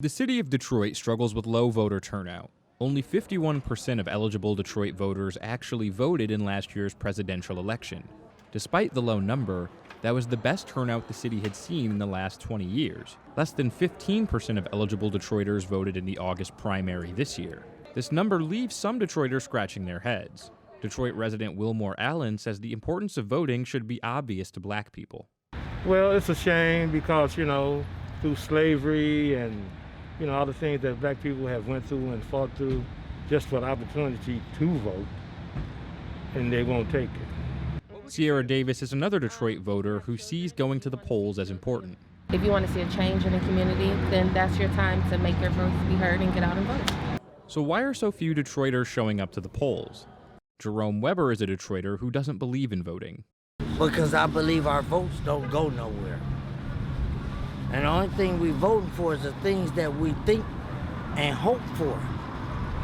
The city of Detroit struggles with low voter turnout. Only 51% of eligible Detroit voters actually voted in last year's presidential election. Despite the low number, that was the best turnout the city had seen in the last 20 years. Less than 15% of eligible Detroiters voted in the August primary this year. This number leaves some Detroiters scratching their heads. Detroit resident Willmore Allen says the importance of voting should be obvious to black people. Well, it's a shame because, through slavery and, all the things that black people have went through and fought through just for the opportunity to vote, and they won't take it. Cyera Davis is another Detroit voter who sees going to the polls as important. If you want to see a change in the community, then that's your time to make your voice be heard and get out and vote. So why are so few Detroiters showing up to the polls? Jerome Weber is a Detroiter who doesn't believe in voting. Because I believe our votes don't go nowhere. And the only thing we voting for is the things that we think and hope for.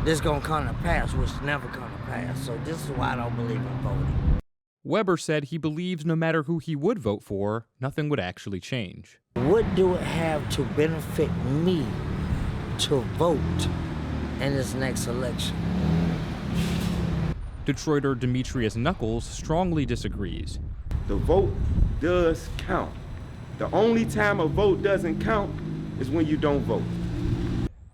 This gonna come to pass, which never come to pass. So this is why I don't believe in voting. Weber said he believes no matter who he would vote for, nothing would actually change. What do it have to benefit me to vote in this next election? Detroiter Demetrius Knuckles strongly disagrees. The vote does count. The only time a vote doesn't count is when you don't vote.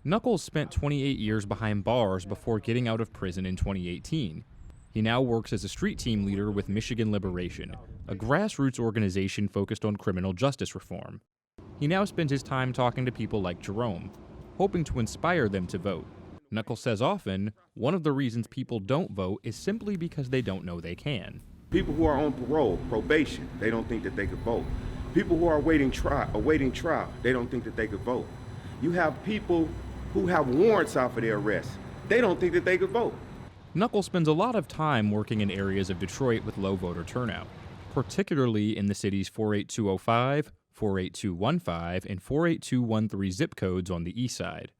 Knuckles spent 28 years behind bars before getting out of prison in 2018. He now works as a street team leader with Michigan Liberation, a grassroots organization focused on criminal justice reform. He now spends his time talking to people like Jerome, hoping to inspire them to vote. Knuckles says often, one of the reasons people don't vote is simply because they don't know they can. People who are on parole, probation, they don't think that they could vote. People who are awaiting trial, they don't think that they could vote. You have people who have warrants out for their arrest. They don't think that they could vote. Knuckles spends a lot of time working in areas of Detroit with low voter turnout, particularly in the city's 48205, 48215, and 48213 zip codes on the east side.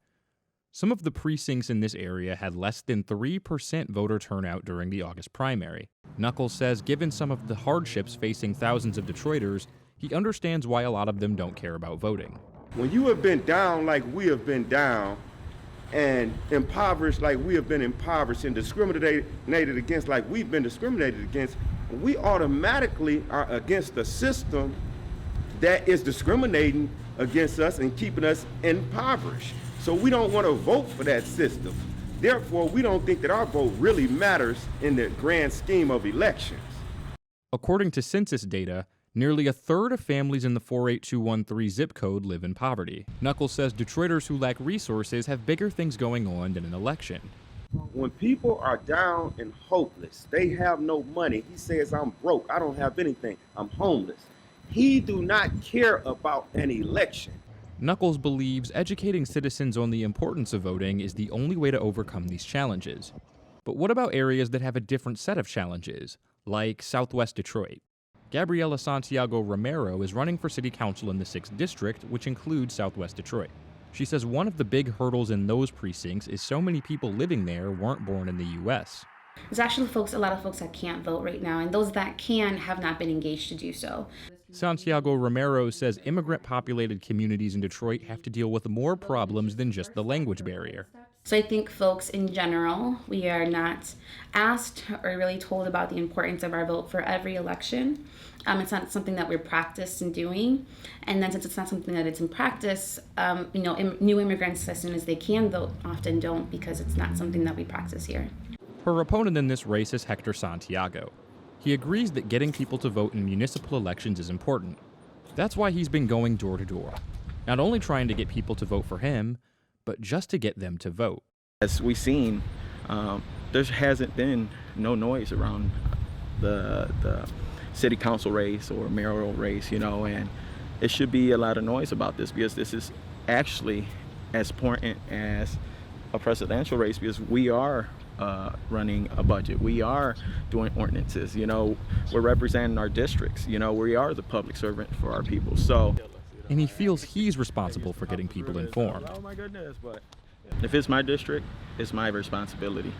Some of the precincts in this area had less than 3% voter turnout during the August primary. Knuckles says given some of the hardships facing thousands of Detroiters, he understands why a lot of them don't care about voting. When you have been down like we have been down, and impoverished like we have been impoverished, and discriminated against like we've been discriminated against, we automatically are against the system that is discriminating against us and keeping us impoverished. So we don't want to vote for that system. Therefore, we don't think that our vote really matters in the grand scheme of elections. According to census data, nearly a third of families in the 48213 zip code live in poverty. Knuckles says Detroiters who lack resources have bigger things going on than an election. When people are down and hopeless, they have no money. He says, I'm broke, I don't have anything, I'm homeless. He do not care about an election. Knuckles believes educating citizens on the importance of voting is the only way to overcome these challenges. But what about areas that have a different set of challenges, like Southwest Detroit? Gabriela Santiago Romero is running for city council in the 6th district, which includes Southwest Detroit. She says one of the big hurdles in those precincts is so many people living there weren't born in the U.S. There's actually a lot of folks that can't vote right now, and those that can have not been engaged to do so. Santiago Romero says immigrant-populated communities in Detroit have to deal with more problems than just the language barrier. So I think folks in general, we are not asked or really told about the importance of our vote for every election. It's not something that we're practiced in doing. And then since it's not something that it's in practice, new immigrants, as soon as they can vote, often don't because it's not something that we practice here. Her opponent in this race is Hector Santiago. He agrees that getting people to vote in municipal elections is important. That's why he's been going door to door, not only trying to get people to vote for him, but just to get them to vote. As we've seen, there hasn't been no noise around the city council race or mayoral race, and it should be a lot of noise about this because this is actually as important as a presidential race because we are running a budget. We are doing ordinances, we're representing our districts, we are the public servant for our people. So. And he feels he's responsible for getting people informed. Oh my goodness, but if it's my district, it's my responsibility.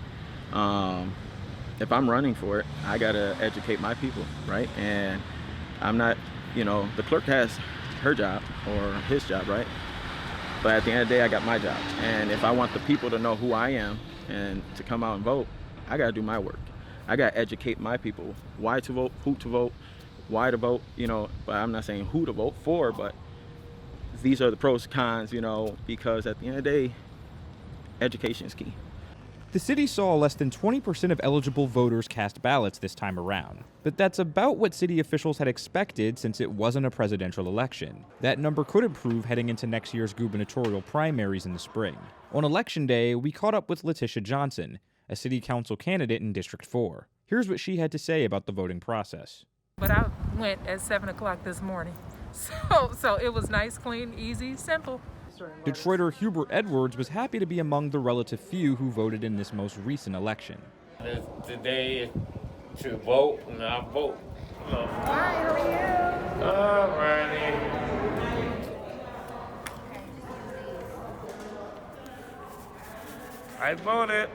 If I'm running for it, I gotta educate my people, right? And I'm not, the clerk has her job or his job, right? But at the end of the day, I got my job. And if I want the people to know who I am and to come out and vote, I got to do my work. I got to educate my people why to vote, who to vote, why to vote, you know, but I'm not saying who to vote for, but these are the pros and cons, you know, because at the end of the day, education is key. The city saw less than 20% of eligible voters cast ballots this time around, but that's about what city officials had expected since it wasn't a presidential election. That number could improve heading into next year's gubernatorial primaries in the spring. On Election Day, we caught up with Letitia Johnson, a city council candidate in District 4. Here's what she had to say about the voting process. But I went at 7 o'clock this morning, so it was nice, clean, easy, simple. Detroiter Hubert Edwards was happy to be among the relative few who voted in this most recent election. Today to vote, and I vote. Hello. Hi, how are you? All righty. I voted.